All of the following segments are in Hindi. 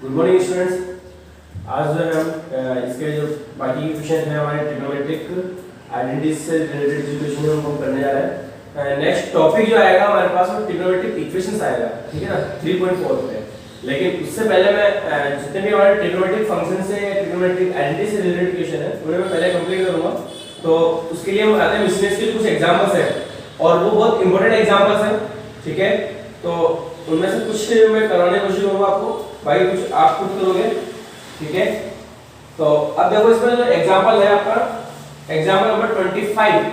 Good morning students. आज जो है हम इसके जो बाकी क्वेश्चन हैं हमारे ट्रिग्नोमेट्रिक आइडेंटिटीज से रिलेटेड जो क्वेश्चन है हम करने जा रहे हैं। नेक्स्ट टॉपिक जो आएगा हमारे पास वो ट्रिग्नोमेट्रिक इक्वेशंस आएगा, ठीक है ना, 3.4 पे। लेकिन उससे पहले मैं जितने भी हमारे ट्रिग्नोमेट्रिक फंक्शन से ट्रिग्नोमेट्रिक आइडेंटिटी से रिलेटेड क्वेश्चन है उन्हें मैं पहले कंप्लीट करूंगा। तो उसके लिए हम आते हैं मिसलेनियस के कुछ एग्जांपल्स हैं और वो बहुत इंपॉर्टेंट एग्जांपल्स हैं, ठीक है। तो उनमें से कुछ मैं कराने की कोशिश करूंगा आपको, बाकी कुछ आप खुद करोगे, ठीक है। तो अब देखो इसमें जो एग्जांपल है आपका एग्जांपल नंबर 25।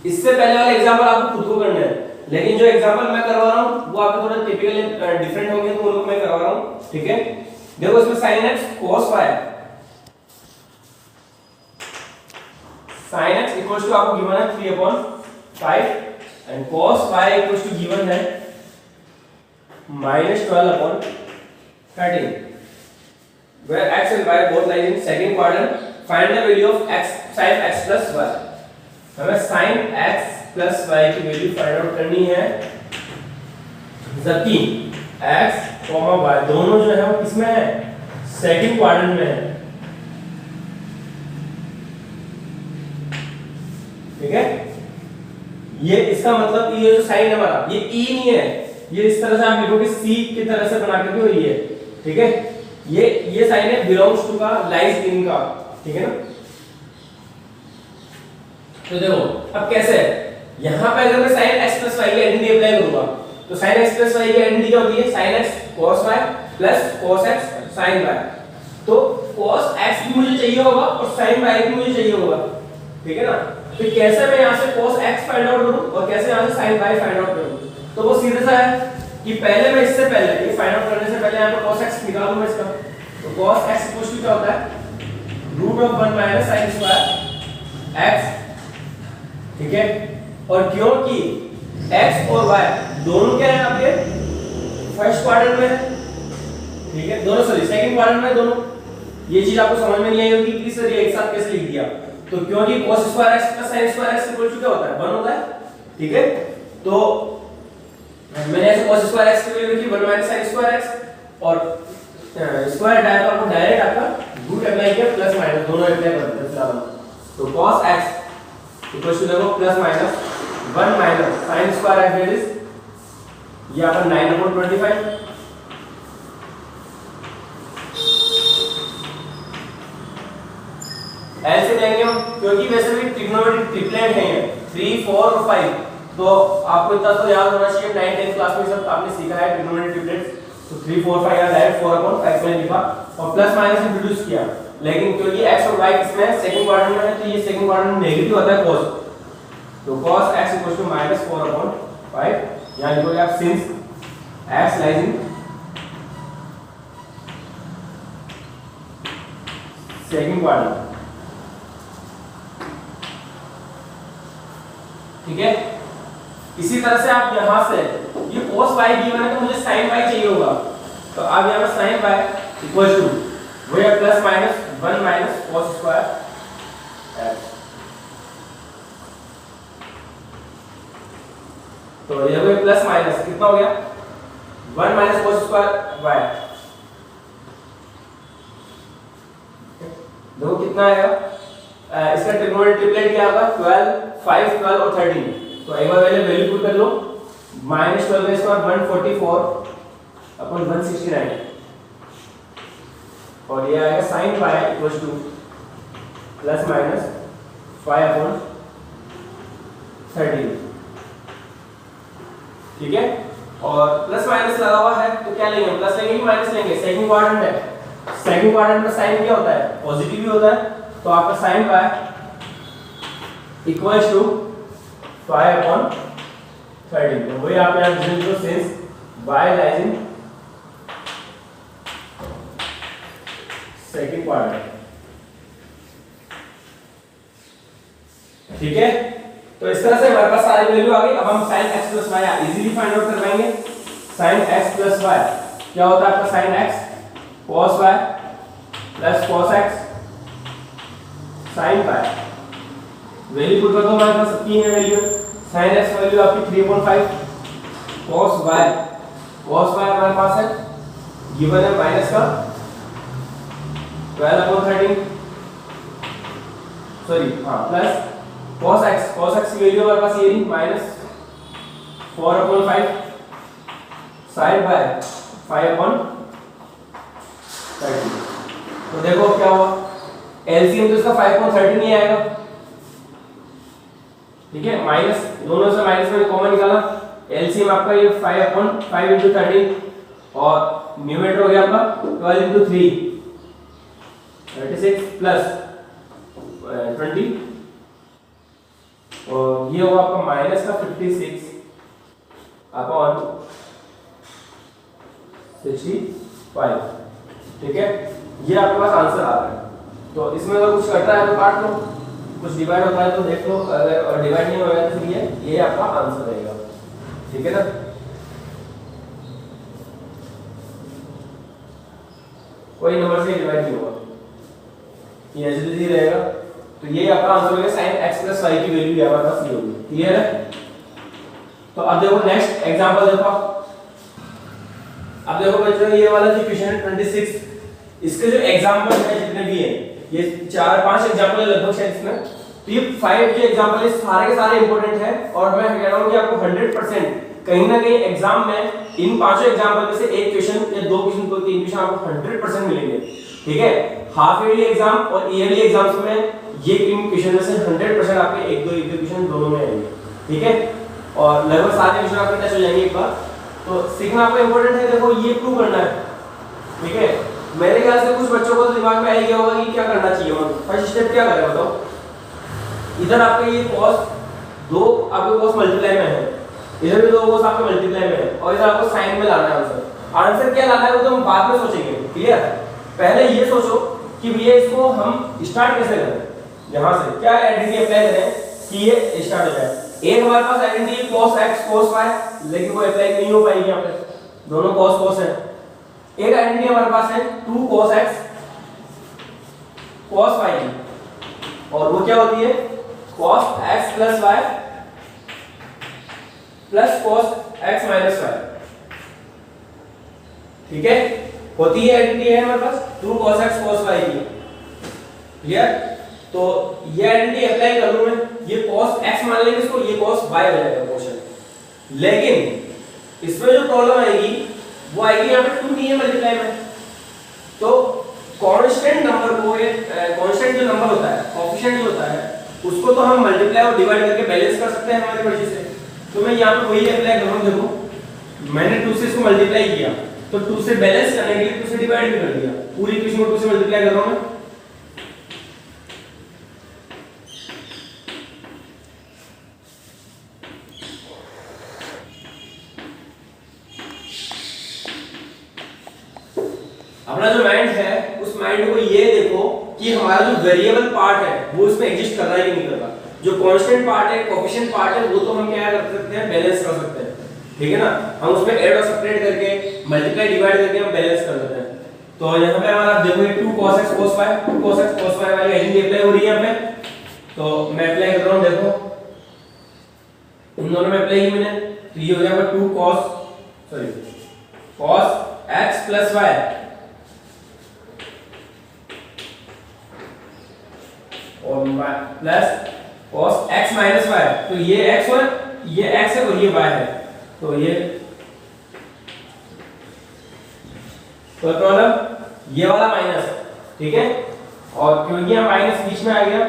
इससे पहले वाला एग्जांपल आपको खुद को करना है, लेकिन जो एग्जांपल मैं करवा रहा हूं वो आपके थोड़ा टिपिकली डिफरेंट होंगे, तो उनको मैं करवा रहा हूं, ठीक है। देखो इसमें sin x cos y, sin x equals to आपको गिवन है 3/5 and cos y equals to given है -12/13, where x and y both lie in second quadrant. Find the value of x sin x plus y. हमें sin x plus y की वैल्यू फाइंड आउट करनी है, जबकि x y दोनों जो है वो किसमें है, सेकंड क्वाड्रेंट में है, ठीक है। ये इसका मतलब ये जो साइन है हमारा ये e नहीं है, ये इस तरह से आप लिखोगे c की तरह से बना के, तो ये ठीक है। ये साइन है बिलोंग्स टू का, लाइज इन का, ठीक है ना। तो देखो अब कैसे है, यहां पे अगर मैं sin x plus y की आइडेंटिटी अप्लाई करूंगा तो sin x plus y की आइडेंटिटी क्या होती है, sin x cos y plus cos x sin y। तो cos x भी मुझे चाहिए होगा और sin y भी मुझे चाहिए होगा, ठीक है ना। तो कैसे मैं यहां से cos x फाइंड आउट करूं और कैसे यहां से sin y फाइंड आउट करूं, तो वो सीधा सा है कि पहले मैं इससे पहले ये फाइंड आउट करने से पहले यहां पे cos x निकाल दूं मैं इसका। तो cos x इक्वल टू क्या होता है, √1 - sin स्क्वायर x, ठीक है। और क्योंकि x और y दोनों क्या है आपके फर्स्ट क्वाड्रेंट में है, ठीक है, दोनों सॉरी सेकंड क्वाड्रेंट में दोनों। ये चीज आपको समझ में नहीं आई होगी कि सर ये एक साथ कैसे लिख दिया। तो क्योंकि cos square x plus sin square x equal to क्या होता है, 1 होता है, ठीक है। तो मैंने ऐसे cos स्क्वायर x की वैल्यू लिखी 1 - sin स्क्वायर x और स्क्वायर डायरेक्ट आपको डायरेक्ट आपका रूट अप्लाई किया, प्लस माइनस दोनों अप्लाई कर देते हैं। तो cos x इक्वल टू देखो plus minus 1 - sin square x, that is ये आपका 9/25 ऐसे लेंगे हम, क्योंकि वैसे भी ट्रिग्नोमेट्रिक ट्रिपलेट है 3, 4 और 5। तो आपको इतना तो याद होना चाहिए, 9, 10 क्लास में सब आपने सीखा है ट्रिग्नोमेट्रिक ट्रिपलेट्स। तो 3, 4, 5 या डायरेक्ट 4/5 में लिखा और प्लस माइनस इंट्रोड्यूस किया। लेकिन क्योंकि x और y किसमें है, सेकंड क्वाड्रेंट में है, तो ये सेकंड क्वाड्रेंट में नेगेटिव होता है cos। तो cos x इक्वल टू -4/5, यहां लिखोगे आप since x lies in second quadrant, ठीक है। इसी तरह से आप यहां से ये cos y गिवन है तो मुझे sin y चाहिए होगा, तो अब यहां पर sin y इक्वल टू वो है plus minus 1 - cos square x। तो ये वो प्लस माइनस कितना हो गया, 1 - cos स्क्वायर y। देखो कितना आएगा, इसका ट्रिग्नोमेट्रिक ट्रिपलेट क्या होगा, 12, 5, 12 और 13। तो एक बार पहले वैल्यू पुट कर लो, -12 का स्क्वायर 144/169 और ये आएगा sin y equal two plus minus 5/13, ठीक है। और प्लस माइनस लगा हुआ है तो क्या लेंगे, प्लस लेंगे कि माइनस लेंगे, सेकंड क्वाड्रेंट है, सेकंड क्वाड्रेंट में साइन क्या होता है, पॉजिटिव ही होता है। तो आपका sin y इक्वल्स टू 5/13। तो वही आप यहां लिख दो, since y lies in second quadrant, ठीक है। तो इस तरह से हमारे पास सारी वैल्यू आ गई। अब हम sin x plus y easily find out कर पाएंगे। sin x plus y क्या होता है आपका, sin x cos y plus cos x sin y। Value put कर दो, हमारे पास सबकी है वैल्यू। sin x वैल्यू आपकी 3/5 cos y हमारे पास है गिवन है माइनस का 12/13 सॉरी हाँ प्लस cos x की वैल्यू हमारे पास ये रही माइनस 4/5 sin y 5/30। तो देखो क्या हुआ एलसीएम तो इसका 5/30 नहीं आएगा, ठीक है, माइनस दोनों से माइनस में कॉमन निकाला, एलसीएम आपका ये 5/5 × 13 और न्यूमरेटर हो गया आपका 12 × 3 36 प्लस 20 और ये होगा आपका माइनस का 56 अपॉन 65, ठीक है, ये आपके पास आंसर आ रहा है। तो इसमें अगर कुछ कटता है तो काट लो, कुछ डिवाइड होता है तो देख लो, अगर और डिवाइड नहीं होगा तो फिर ये आपका आंसर रहेगा, ठीक है ना। कोई नंबर से डिवाइड नहीं होगा, ये ऐसे ही रहेगा। तो ये आपका आंसर होगा sin x + y की वैल्यू हमारे पास ये होगी, क्लियर है। तो अब देखो नेक्स्ट एग्जांपल देखो, अब देखो बच्चों ये वाला जो क्वेश्चन है 26, इसके जो एग्जांपल है जितने भी हैं ये 4-5 एग्जांपल है लगभग शायद इसमें, तो ये 5 जो एग्जांपल है सारे के सारे इंपॉर्टेंट है और मैं कह रहा हूं कि आपको 100% कहीं ना कहीं एग्जाम में इन पांचों एग्जांपल में से एक क्वेश्चन या दो क्वेश्चन को तीन क्वेश्चन आपको 100% मिलेंगे, ठीक है। हाफ ईयरली एग्जाम और ईयरली एग्जाम्स में ये इन क्वेश्चन में से 100% आपके एक दो क्वेश्चन दोनों में आएंगे, ठीक है, और लगभग सारे क्वेश्चन आपके टच हो जाएंगे एक बार। तो सीखना आपको इंपॉर्टेंट है, देखो ये प्रूव करना है, ठीक है। मेरे ख्याल से कुछ बच्चों को तो दिमाग में आ गया होगा कि क्या करना चाहिए, फर्स्ट स्टेप क्या करें बताओ। इधर आपके ये cos दो आपके cos मल्टीप्लाई में है, इधर भी दो cos आपके मल्टीप्लाई में है और इधर आपको साइन में लाना है आंसर। आंसर क्या लाना है वो तो हम बाद में सोचेंगे, क्लियर। पहले ये सोचो कि भैया इसको हम स्टार्ट कैसे करें, यहां से क्या आइडेंटिटी अप्लाई करें कि ये स्टार्ट हो जाए। एक हमारे पास identity cos x cos y, लेकिन वो अप्लाई नहीं हो पाएगी यहां पे, दोनों cos है। एक आइडेंटिटी हमारे पास है 2 cos x cos y की, और वो क्या होती है cos x + y + cos x - y, ठीक है, होती है आइडेंटिटी है हमारे पास 2 cos x cos y की, क्लियर। तो ये आइडेंटिटी अप्लाई कर लूं मैं, ये cos x मान लेंगे इसको, ये cos y हो जाएगा क्वेश्चन। लेकिन इसमें जो प्रॉब्लम आएगी वो आएगी यहाँ पे 2 नहीं है मल्टीप्लाई में, तो कांस्टेंट नंबर को ये कांस्टेंट जो नंबर होता है कोएफिशिएंट जो होता है उसको तो हम मल्टीप्लाई और डिवाइड करके बैलेंस कर सकते हैं हमारी मर्जी से। तो मैं यहाँ पे वही अप्लाई कर रहा हूँ, देखो मैंने 2 से इसको मल्टीप्लाई किया तो 2 से बैलेंस करने के लिए 2 से डिवाइड भी कर दिया, पूरी इक्वेशन को 2 से मल्टीप्लाई कर रहा हूँ मैं। अपना जो माइंड है उस माइंड को ये देखो कि हमारा जो वेरिएबल पार्ट है वो इसमें एग्जिस्ट कर रहा है कि नहीं कर रहा। जो कांस्टेंट पार्ट है कोएफिशिएंट पार्ट है वो तो हम क्या कर सकते हैं बैलेंस कर सकते हैं, ठीक है ना। हम उसमें ऐड और सब्ट्रैक्ट करके मल्टीप्लाई डिवाइड करके हम बैलेंस कर लेते हैं। तो यहाँ पे हमारा देखो ये 2 cos x cos y 2 cos x cos y वाली आइडेंटिटी अप्लाई हो रही है यहाँ पे, तो मैं अप्लाई कर रहा हूँ, देखो इन दोनों में अप्लाई की मैंने, तो ये हो जाएगा 2 cos x + y और प्लस cos x - y, तो ये x और ये x है और ये y है, तो ये तो प्रॉब्लम ये वाला माइनस, ठीक है। और क्योंकि यहाँ माइनस बीच में आ गया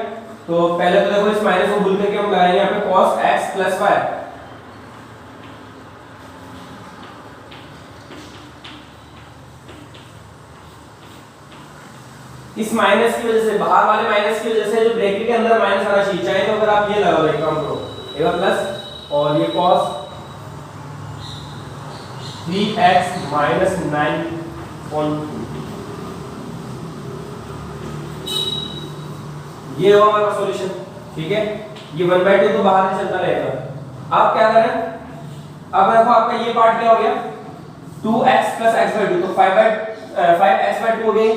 तो पहले तो देखो इस माइनस को भूल करके हम लगाएंगे यहाँ पे cos x + y, इस माइनस की वजह से बाहर वाले माइनस की वजह से जो ब्रैकेट के अंदर माइनस आना चाहिए, चाहे तो अगर आप ये लगाओ एक काम करो एक बार प्लस और ये cos 3x - 9/2 ये होगा हमारा सॉल्यूशन, ठीक है। ये 1/2 तो बाहर से चलता रहेगा। अब क्या करें, अब देखो आपका ये पार्ट क्या हो गया 2x + x/2, तो 5x/2 हो गया,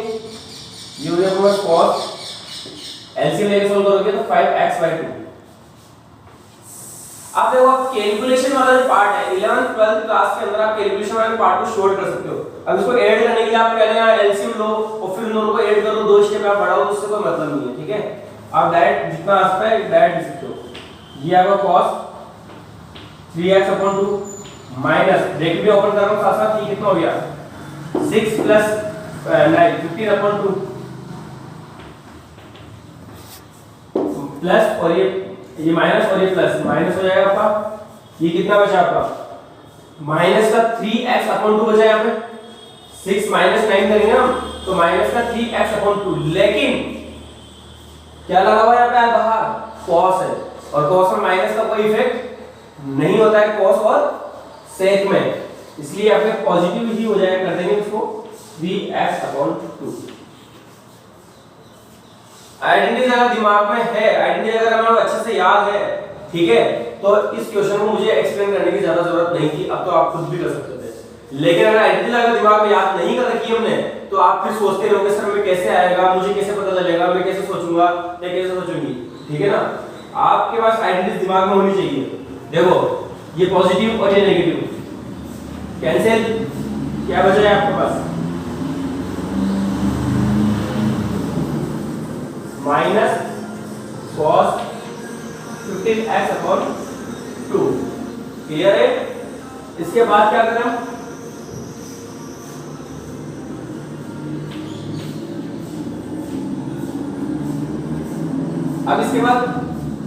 ये हो गया पूरा cos एलसीएम लेके सॉल्व करोगे तो 5x/2 आप देखो, आप कैलकुलेशन वाला जो पार्ट है 11th 12th क्लास के अंदर आप कैलकुलेशन वाले पार्ट को शॉर्ट कर सकते हो। अब इसको ऐड करने के लिए आप पहले यहाँ एलसीएम लो और फिर दोनों को ऐड करो, 2 स्टेप आप बढ़ाओ, उससे कोई मतलब नहीं है, ठीक है। आप डायरेक्ट जितना आ सकता है डायरेक्ट लिख सकते हो। ये आपका cos 3x/2 माइनस ब्रैकेट भी ओपन कर रहा हूं साथ साथ, ये कितना हो गया 6 प्लस 9 15/2 प्लस, और ये माइनस और ये प्लस, माइनस हो जाएगा आपका, ये कितना बचा आपका माइनस का 3x/2 बचा यहाँ पे, 6 माइनस 9 करेंगे हम तो माइनस का 3x/2, लेकिन क्या लगा हुआ यहाँ पे बाहर cos है, और cos में माइनस का कोई इफेक्ट नहीं होता है cos और sec में, इसलिए आपके पॉजिटिव ही हो जाएगा, कर देंगे उसको 3x/2। आइडेंटिटी अगर दिमाग में है, आइडेंटिटी अगर हमारे अच्छे से याद है, ठीक है, तो इस क्वेश्चन को मुझे एक्सप्लेन करने की ज्यादा जरूरत नहीं थी, अब तो आप खुद भी कर सकते थे। लेकिन अगर आइडेंटिटी अगर दिमाग में याद नहीं कर रखी हमने, तो आप फिर सोचते रहोगे सर मैं कैसे आएगा, मुझे कैसे पता चलेगा, मैं कैसे सोचूंगा या कैसे सोचूंगी, ठीक है ना। आपके पास आइडेंटिटी दिमाग में होनी चाहिए। देखो ये पॉजिटिव और ये नेगेटिव कैंसिल, क्या बचा है आपके पास माइनस cos 15x/2, क्लियर है। इसके बाद क्या करें हम, अब इसके बाद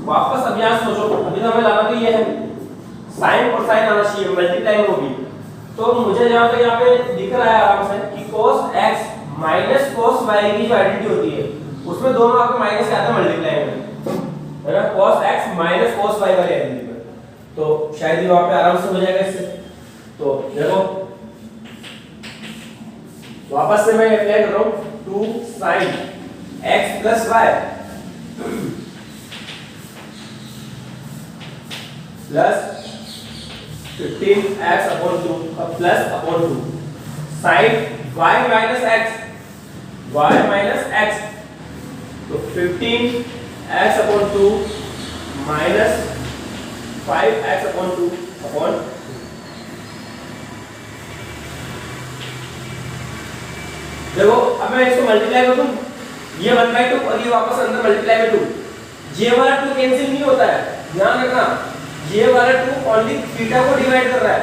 वापस अब यहां सोचो, अभी तो हमें लाना तो ये है साइन और साइन आना चाहिए, मल्टीप्लाई होगी, तो मुझे जहां तक यहाँ पे दिख रहा है आराम से कि cos x minus cos y की जो आइडेंटिटी होती है उसमें दोनों आपके माइनस के आते हैं मल्टीप्लाई में, है ना, cos x minus cos y वाली आइडेंटिटी में, तो शायद ये वहां पे आराम से हो जाएगा इससे। तो देखो वापस से मैं अप्लाई कर रहा हूं 2 sin x plus y plus 15x/2 plus upon 2 sin y minus x, तो 15x/2 माइनस 5x/2 अपॉन, देखो अब मैं इसको मल्टीप्लाई कर दूं, ये 1/2 और ये वापस अंदर मल्टीप्लाई में 2, ये वाला 2 कैंसिल नहीं होता है, ध्यान रखना, ये वाला 2 ओनली थीटा को डिवाइड कर रहा है,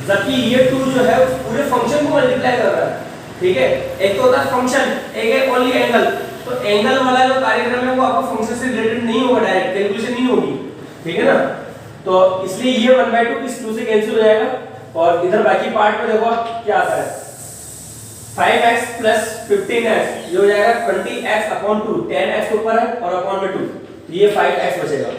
जबकि ये 2 जो है उस पूरे फंक्शन को मल्टीप्लाई कर रहा है, ठीक है। एक तो होता है फंक्शन, एक है ओनली एंगल, तो एंगल वाला जो कार्यक्रम है वो आपको फंक्शन से रिलेटेड नहीं होगा, डायरेक्ट कैलकुलेशन नहीं होगी, ठीक है ना। तो इसलिए ये 1/2 इस 2 से कैंसिल हो जाएगा, और इधर बाकी पार्ट में देखो क्या आता है 5x प्लस 15x, ये हो जाएगा 20x/2, 10x ऊपर है और अपॉन में 2, ये 5x बचेगा।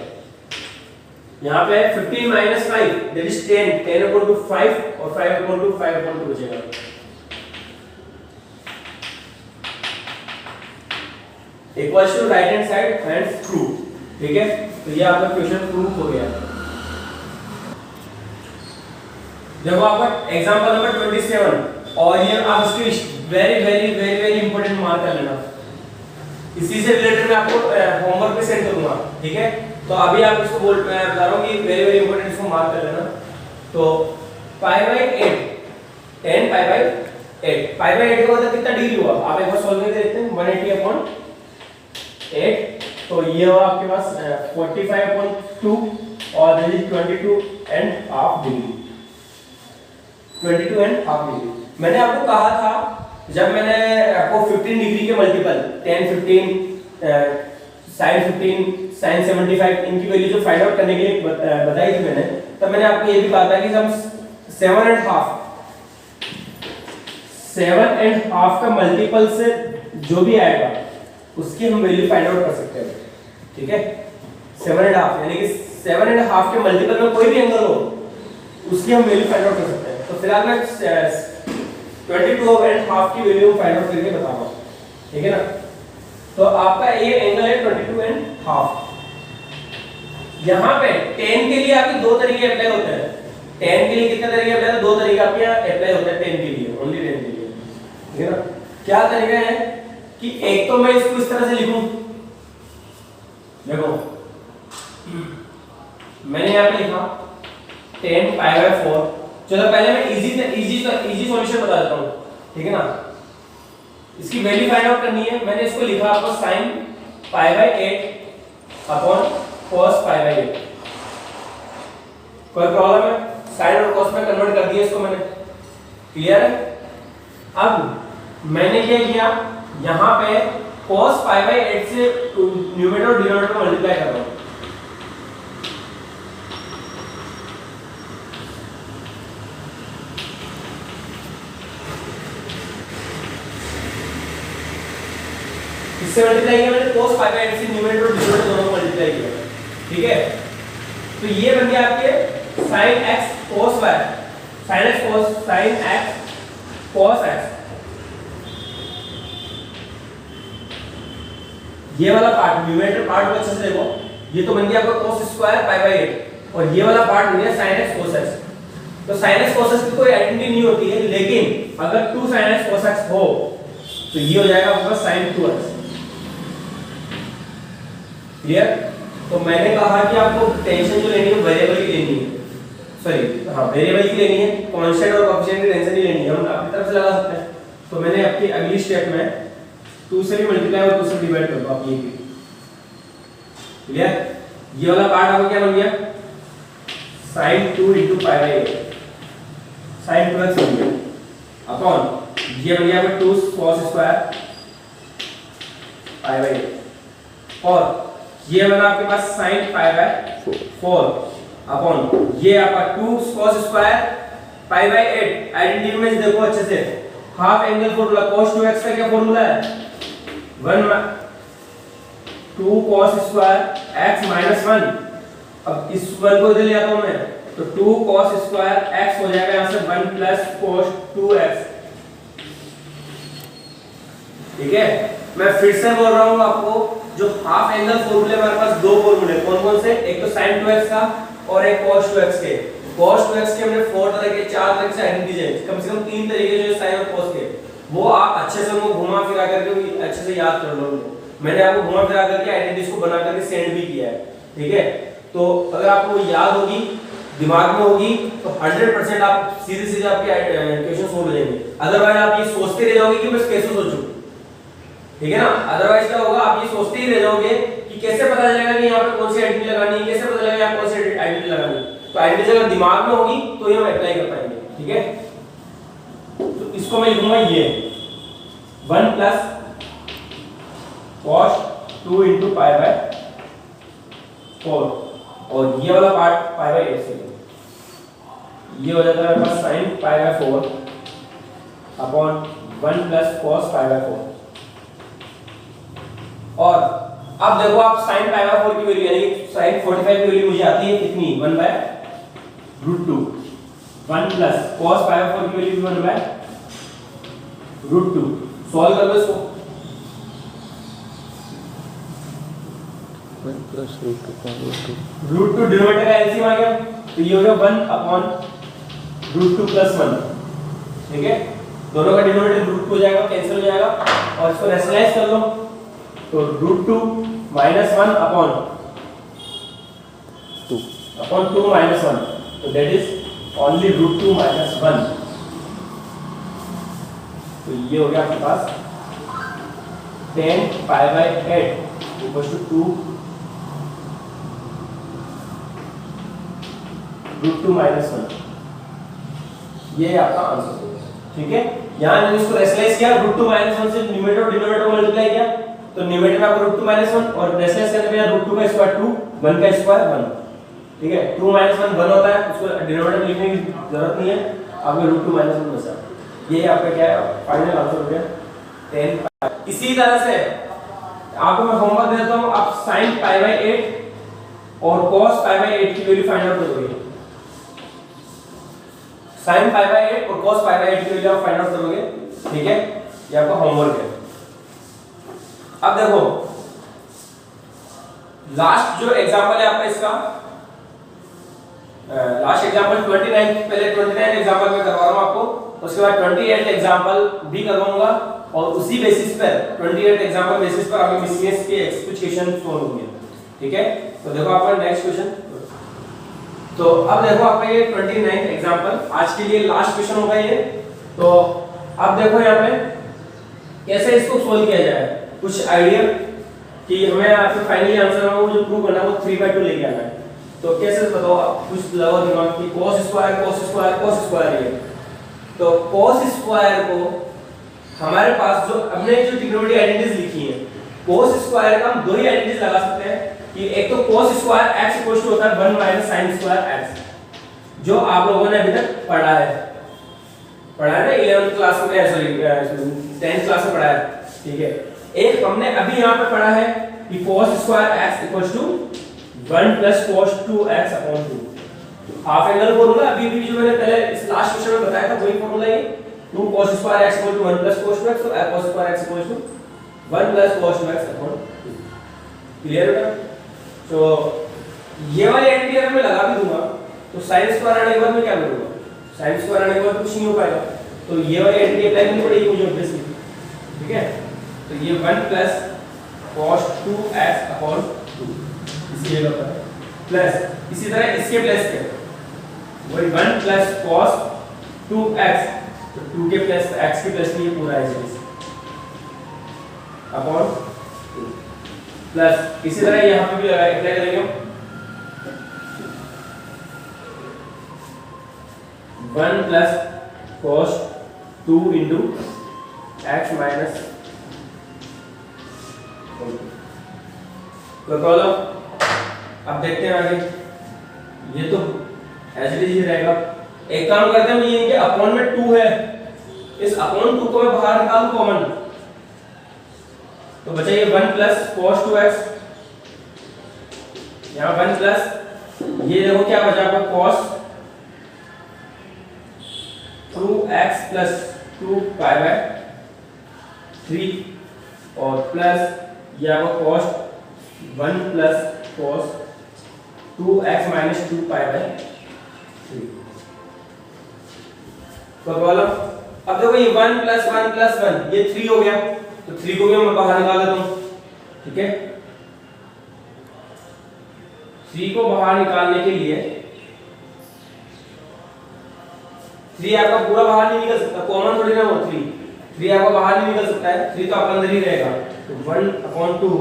यहाँ पे 15 माइनस 5 दैट इज 10, 10/2 5 और 5/2 5/2 बचेगा। Equals to right hand side and true, ठीक है। तो ये आपका क्वेश्चन प्रूफ हो गया। देखो आपका एग्जांपल नंबर 27, और ये आप इसके वेरी इंपॉर्टेंट मार्क कर लेना, इसी से रिलेटेड मैं आपको होमवर्क पे सेंड करूंगा, ठीक है। तो अभी आप इसको मैं बता रहा हूं कि वेरी इंपॉर्टेंट, इसको मार्क कर लेना। तो π/8 10 π/8, π/8 का मतलब कितना डिग्री हुआ, आप एक बार सॉल्व करके देखते हैं, 180/8, तो ये हुआ आपके पास 45/2 और दिस इज 22.5 डिग्री, 22.5 डिग्री। मैंने आपको कहा था, जब मैंने आपको 15 डिग्री के मल्टीपल 10 15 sin 15 sin 75 इनकी वैल्यू जो फाइंड आउट करने के लिए बताई थी मैंने, तब मैंने आपको ये भी कहा था कि हम 7.5 का मल्टीपल से जो भी आएगा उसकी हम वैल्यू फाइंड आउट कर सकते हैं, ठीक है। 7.5 यानी कि 7.5 के मल्टीपल में कोई भी एंगल हो उसकी हम वैल्यू फाइंड आउट कर सकते हैं। तो फिलहाल मैं 22.5 की वैल्यू फाइंड आउट करके बताऊंगा, ठीक है ना। तो आपका ये एंगल है 22.5। यहाँ पे 10 के लिए आपके दो तरीके अप्लाई होते हैं। 10 के लिए कितने तरीके अप्लाई होते हैं? दो तरीके आपके यहाँ अप्लाई होते हैं 10 के लिए, ओनली 10 के लिए, ठीक है ना। क्या तरीका है कि एक तो मैं इसको इस तरह से लिखूं, देखो मैंने यहाँ पे लिखा 10π/4। चलो पहले मैं इजी सॉल्यूशन बता देता हूँ, ठीक है ना। इसकी वैल्यू फाइंड आउट करनी है। मैंने इसको लिखा आपको sin π/8 अपॉन cos π/8। कोई प्रॉब्लम है? साइन और cos में कन्वर्ट कर दिया इसको मैंने, क्लियर है। अब मैंने क्या किया, यहाँ पे cos π/8 से न्यूमरेटर और डिनोमिनेटर को मल्टीप्लाई कर रहा हूँ। इससे मल्टीप्लाई किया मैंने cos π/8 से न्यूमरेटर और डिनोमिनेटर दोनों को मल्टीप्लाई किया, ठीक है। तो ये बन गया आपके sin x cos y, sin x cos x। ये वाला पार्ट न्यूमरेटर पार्ट को अच्छे से देखो, ये तो बन गया आपका cos स्क्वायर π/8 और ये वाला पार्ट बन गया sin x cos x। तो sin x cos x की कोई आइडेंटिटी नहीं होती है, लेकिन अगर 2 sin x cos x हो तो ये हो जाएगा आपका sin 2x, क्लियर। तो मैंने कहा कि आपको टेंशन जो लेनी है वेरिएबल की लेनी है, सॉरी हाँ वेरिएबल की लेनी है, कांस्टेंट और कोएफिशिएंट की टेंशन नहीं लेनी है, हम अपनी तरफ से लगा सकते हैं। तो मैंने आपकी अगली स्टेप में 2 से भी मल्टीप्लाई और 2 से डिवाइड कर दो आप, ये क्लियर। ये वाला पार्ट आपको क्या बन गया sin 2 * π/8 sin 2x बन गया अपॉन ये बन गया आपका 2 cos स्क्वायर π/8 और ये बना आपके पास sin π/4 अपॉन ये आपका 2 cos स्क्वायर π/8। आइडेंटिटी में देखो अच्छे से, half angle formula cos 2x का क्या फॉर्मूला है 2 cos स्क्वायर x - 1। अब इस 1 को इधर ले आता हूं मैं, तो 2 cos स्क्वायर x हो जाएगा यहां से 1 + cos 2x, ठीक है। मैं फिर से बोल रहा हूं आपको, जो हाफ एंगल फॉर्मूले हमारे पास दो फॉर्मूले कौन कौन से, एक तो sin 2x का और एक cos 2x के। cos 2x के हमने 4 तरह के 4 तरह से आइडेंटिटी है, कम से कम 3 तरीके जो sin और cos के, वो आप अच्छे से उनको घुमा फिरा करके अच्छे से याद कर लो। मैंने आपको घुमा फिरा करके आइडेंटिटीज को बना करके सेंड भी किया है, ठीक है। तो अगर आपको याद होगी, दिमाग में होगी, तो 100% आप सीधे आपके क्वेश्चन सोल्व हो जाएंगे। अदरवाइज आप ये सोचते रह जाओगे कि बस कैसे सोचूं, ठीक है ना। अदरवाइज क्या होगा, आप ये सोचते ही रह जाओगे कि कैसे पता चलेगा कि यहाँ पे कौन सी आइडेंटिटी लगानी है, कैसे पता चलेगा यहाँ कौन सी आइडेंटिटी लगानी है। तो आइडेंटिटी अगर दिमाग में होगी तो ये हम अप्लाई कर पाएंगे, ठीक है। तो इसको मैं लिखूंगा ये 1 + cos 2 * π/4 और ये वाला पार्ट π/8 से ये हो जाता है मेरे पास sin π/4 अपॉन 1 + cos π/4। और अब देखो आप sin π/4 की वैल्यू यानी sin 45 की वैल्यू मुझे आती है कितनी 1/√2, 1 + cos π/4 की वैल्यू 1/√2। सॉल्व कर दो इसको, 1 + √2 का √2 डिनोमिनेटर का एलसीएम आ गया, तो ये हो गया 1/√2 + 1, ठीक है। दोनों का डिनोमिनेटर √2 हो जाएगा, कैंसिल हो जाएगा और इसको रेशनलाइज कर लो, तो √2 - 1 अपॉन 2 - 1, तो दैट इज ओनली √2 - 1। तो ये हो गया आपके पास 10π/8 = 2 √2 - 1। ये आपका आंसर होगा, ठीक है। यहां मैंने इसको रेशनलाइज किया, √2 - 1 से न्यूमरेटर और डिनोमिनेटर को मल्टीप्लाई किया, तो न्यूमरेटर में आपको √2 - 1 और रेशनलाइज करने पे √2 का स्क्वायर 2, 1 का स्क्वायर 1, ठीक है। 2 - 1 1 होता है, उसको डिनोमिनेटर में लिखने की जरूरत नहीं है, आपको √2 - 1 बचा। ये आपका क्या है फाइनल आंसर हो गया 10। इसी तरह से आपको मैं होमवर्क देता हूं, आप sin π/8 और cos π/8 की वैल्यू फाइंड आउट करोगे। sin π/8 और cos π/8 की वैल्यू आप फाइंड आउट करोगे, ठीक है। ये आपका होमवर्क है। अब देखो लास्ट जो एग्जांपल है आपका इसका, लास्ट एग्जांपल 29, पहले 29 एग्जांपल में करवा रहा हूं आपको, उसके बाद 28 एग्जांपल भी करवाऊंगा और उसी बेसिस पर 28 एग्जांपल बेसिस पर आपके मिसलेनियस के कुछ क्वेश्चन सॉल्व होंगे, ठीक है। तो देखो आपका नेक्स्ट क्वेश्चन तो अब देखो आपका ये 29th एग्जांपल, आज के लिए लास्ट क्वेश्चन होगा ये। तो अब देखो यहाँ पे कैसे इसको सोल्व किया जाए, कुछ आइडिया कि हमें आपके फाइनली आंसर में वो जो प्रूव करना है वो 3/2 लेके आना है। तो कैसे बताओ आप, कुछ लगाओ दिमाग कि cos स्क्वायर ये। तो cos स्क्वायर को हमारे पास जो हमने जो ट्रिग्नोमेट्री आइडेंटिटीज लिखी है, cos स्क्वायर का हम दो ही आइडेंटिटीज लगा सकते हैं कि एक तो cos square x equal to होता है 1 - sin स्क्वायर x, जो आप लोगों ने अभी तक पढ़ा है ना 11th क्लास में, सॉरी 10th क्लास में पढ़ा है, ठीक है। एक हमने अभी यहाँ पे पढ़ा है कि cos square x equal to 1 + cos 2x/2। Half angle formula अभी भी जो मैंने पहले इस लास्ट क्वेश्चन में बताया था वही फॉर्मूला है। 2 cos square x equal to 1 + cos 2x, तो cos square x equal to 1 + cos 2x/2। Clear है? तो ये वाली आइडेंटिटी अगर मैं लगा भी दूंगा तो sin स्क्वायर आने के बाद मैं क्या करूंगा, sin स्क्वायर आने के बाद कुछ नहीं हो पाएगा, तो ये वाली आइडेंटिटी अप्लाई करनी पड़ेगी मुझे ऑब्वियसली, ठीक है। तो ये 1 + cos 2x/2 इसी जगह पर प्लस, इसी तरह इसके प्लस के वही 1 + cos 2x, तो 2 के प्लस x के प्लस ये पूरा है अपॉन 2 प्लस, इसी तरह यहाँ पे भी अप्लाई करेंगे 1 + cos 2 × x - तो बोलो अब देखते हैं आगे, ये तो एज इट इज ही रहेगा। एक काम करते हैं, ये कि अपॉन में 2 है, इस अपॉन 2 को मैं बाहर निकालूं कॉमन, तो बचा ये 1 + cos 2x, यहाँ 1 प्लस ये देखो क्या बचा आपका cos 2x + 2π/3 और प्लस ये आपका cos 1 + cos 2x - 2π/3। तो बोलो अब देखो ये 1 + 1 + 1 ये 3 हो गया, तो 3 को भी मैं बाहर निकाल देता हूं, ठीक है। 3 को बाहर निकालने के लिए 3 आपका पूरा बाहर नहीं निकल सकता, कॉमन थोड़ी ना हो 3 आपका बाहर नहीं निकल सकता है, 3 तो आपके अंदर ही रहेगा, तो 1/2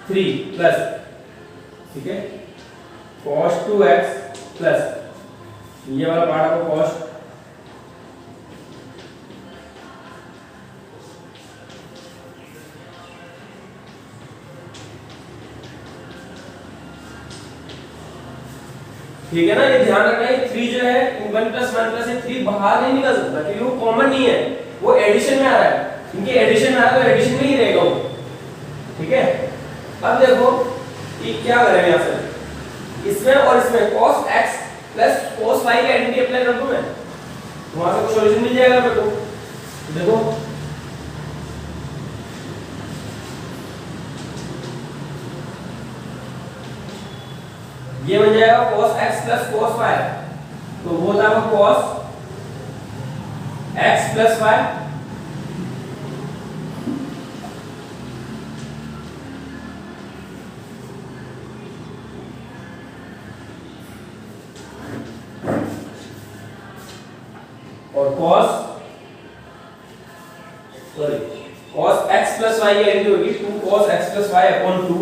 3 प्लस, ठीक है, cos 2x प्लस ये वाला पार्ट आपको cos ठीक है ना, ये ध्यान रखना है 3 जो है 1 + 1 + ये 3 बाहर नहीं निकल सकता क्योंकि वो कॉमन नहीं है, वो एडिशन में आ रहा है, क्योंकि एडिशन में आ रहा है तो एडिशन में ही रहेगा वो, ठीक है। अब देखो ये क्या करेंगे यहाँ से, इसमें और इसमें cos x + cos y की आइडेंटिटी अप्लाई कर दूं मैं, तो वहां से कुछ सॉल्यूशन मिल जाएगा मेरे को। देखो ये बन जाएगा cos x + cos y, तो वो था cos x + y और cos x + y की आइडेंटिटी होगी 2 cos x + y/2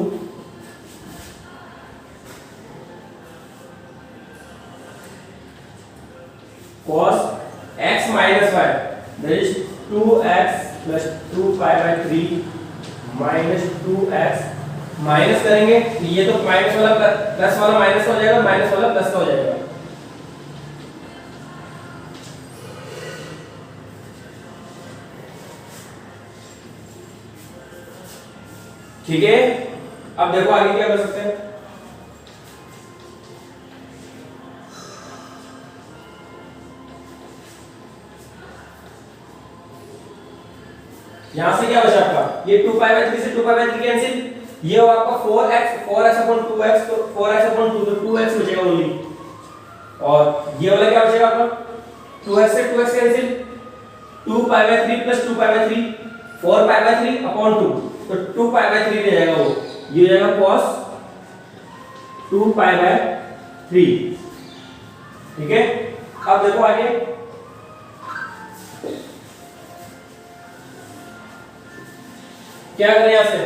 cos x - y, that is 2x + 2π/3 - 2x minus करेंगे, ये तो माइनस वाला प्लस वाला माइनस हो जाएगा, माइनस वाला प्लस हो जाएगा, ठीक है। अब देखो आगे क्या कर सकते हैं, यहां से क्या बचा आपका, ये 2π/3 से 2π/3 कैंसिल, ये हो आपका 4x/2x, तो 4x/2 तो 2x बचेगा ओनली, और ये वाला क्या बचेगा आपका 2x से 2x कैंसिल, 2π/3 + 2π/3 4π/3/2, तो 2π/3 रह जाएगा वो, ये हो जाएगा cos 2 पाई बाय 3। ठीक है, अब देखो आगे क्या करें यहां से,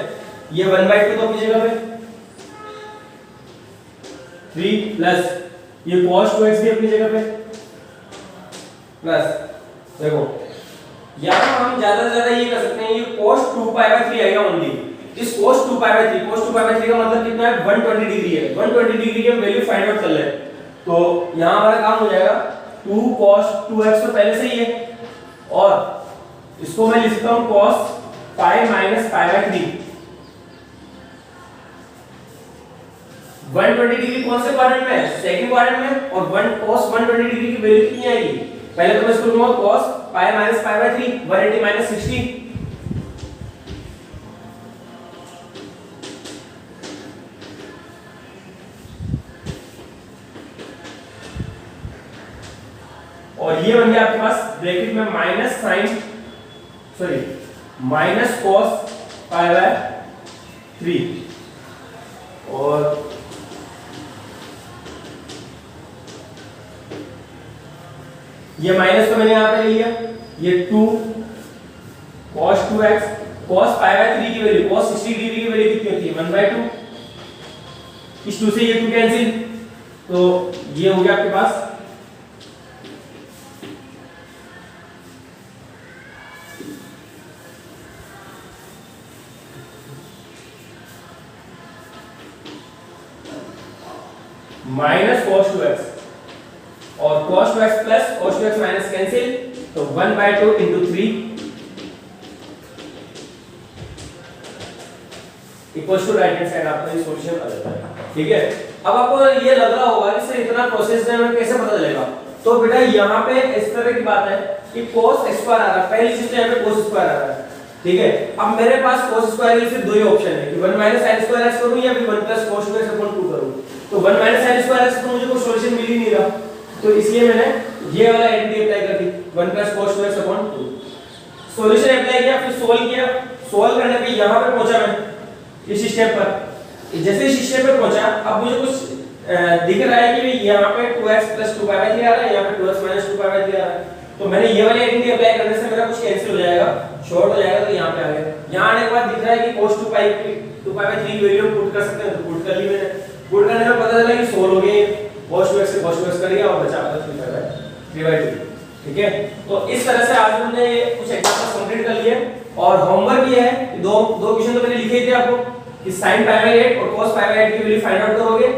ये 1/2 तो अपनी जगह पे 3 प्लस ये cos 2x भी अपनी जगह पे प्लस, देखो यहां हम ज्यादा से ज्यादा ये कर सकते हैं, ये cos 2 पाई बाय 3 आएगा ओनली। इस cos 2 पाई बाय 3 का मतलब कितना है, 120 डिग्री है। 120 डिग्री की वैल्यू फाइंड आउट कर ले, तो यहां हमारा काम हो जाएगा 2 cos 2x तो पहले से ही है, और इसको मैं लिख सकता हूं cos pi minus pi by 3। 120 degree कौन से क्वाड्रेंट में है, सेकंड क्वाड्रेंट में, और 1 cos 120 डिग्री की वैल्यू कितनी आएगी, पहले तो मैं इसको लूंगा cos pi minus pi by 3, 180 minus 60। और ये बन गया आपके पास ब्रैकेट में माइनस cos पाई बाय 3, और ये माइनस तो मैंने यहां पे लिया, ये 2 cos 2x, cos pi by 3 की वैल्यू, cos 60 डिग्री की वैल्यू कितनी होती है, 1/2। इस 2 से ये 2 कैंसिल, तो ये हो गया आपके पास माइनस cos 2x, और cos 2x plus cos 2x minus cancel, तो 1/2 into 3 equals to right hand side आपका ये सॉल्यूशन आ जाता है। ठीक है, अब आपको ये लग रहा होगा कि सर इतना प्रोसेस में हमें कैसे पता चलेगा, तो बेटा यहाँ पे इस तरह की बात है कि cos स्क्वायर आ रहा है, पहली चीज तो यहाँ पे cos स्क्वायर आ रहा है। ठीक है, अब मेरे पास cos स्क्वायर के सिर्फ दो ही ऑप्शन है कि 1 माइनस sin स्क्वायर x करूं या फिर 1 प्लस cos 2x अपॉन 2 करूं। तो 1 माइनस sin स्क्वायर x तो मुझे कोई सॉल्यूशन मिल ही नहीं रहा, तो इसलिए मैंने ये वाला आइडेंटिटी अप्लाई कर दी, 1 plus cos 2x upon 2। Solution apply किया, फिर सोल्व किया, सोल्व करने पे यहां पे पहुंचा मैं इस स्टेप पर, जैसे इस स्टेप पे पहुंचा अब मुझे कुछ दिख रहा है कि यहां पे 2x प्लस 2 पाई बाय 3 आ रहा है, यहां पे 2x माइनस 2 पाई बाय 3 आ रहा है, तो मैंने ये वाली आइडेंटिटी अप्लाई करने से मेरा कुछ कैंसिल हो जाएगा, शॉर्ट हो जाएगा, तो यहां पे आ गया। यहां आने के बाद दिख रहा है कि cos 2 पाई बाय 3 की वैल्यू पुट कर सकते हैं, तो पुट कर ली मैंने। पुट करने में पता चला कि सोल्व हो गए, cos 2x से cos 2x कर लिया और बचा 3/2। ठीक है, तो इस तरह से आज हमने कुछ एग्जांपल्स कंप्लीट कर लिए, और होमवर्क ये है कि दो क्वेश्चन तो मैंने लिखे ही थे आपको कि sin पाई बाय 8 और cos पाई बाय 8 की वैल्यू फाइंड आउट करोगे।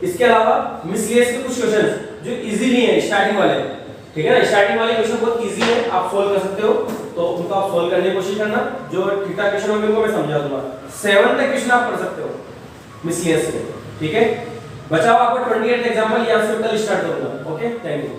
इसके अलावा मिसलेनियस के कुछ क्वेश्चंस जो इजी नहीं है स्टार्टिंग वाले, ठीक है ना, स्टार्टिंग वाले क्वेश्चन बहुत इजी है, आप सोल्व कर सकते हो, तो उनको आप सोल्व करने की कोशिश करना। जो ठीक ठाक क्वेश्चन होंगे उनको मैं समझा दूंगा, 7 तक क्वेश्चन आप पढ़ सकते हो मिसलेनियस में। ठीक है, बचाओ आपको 28 एग्जांपल यहां से कल स्टार्ट करूंगा। Okay, thank you.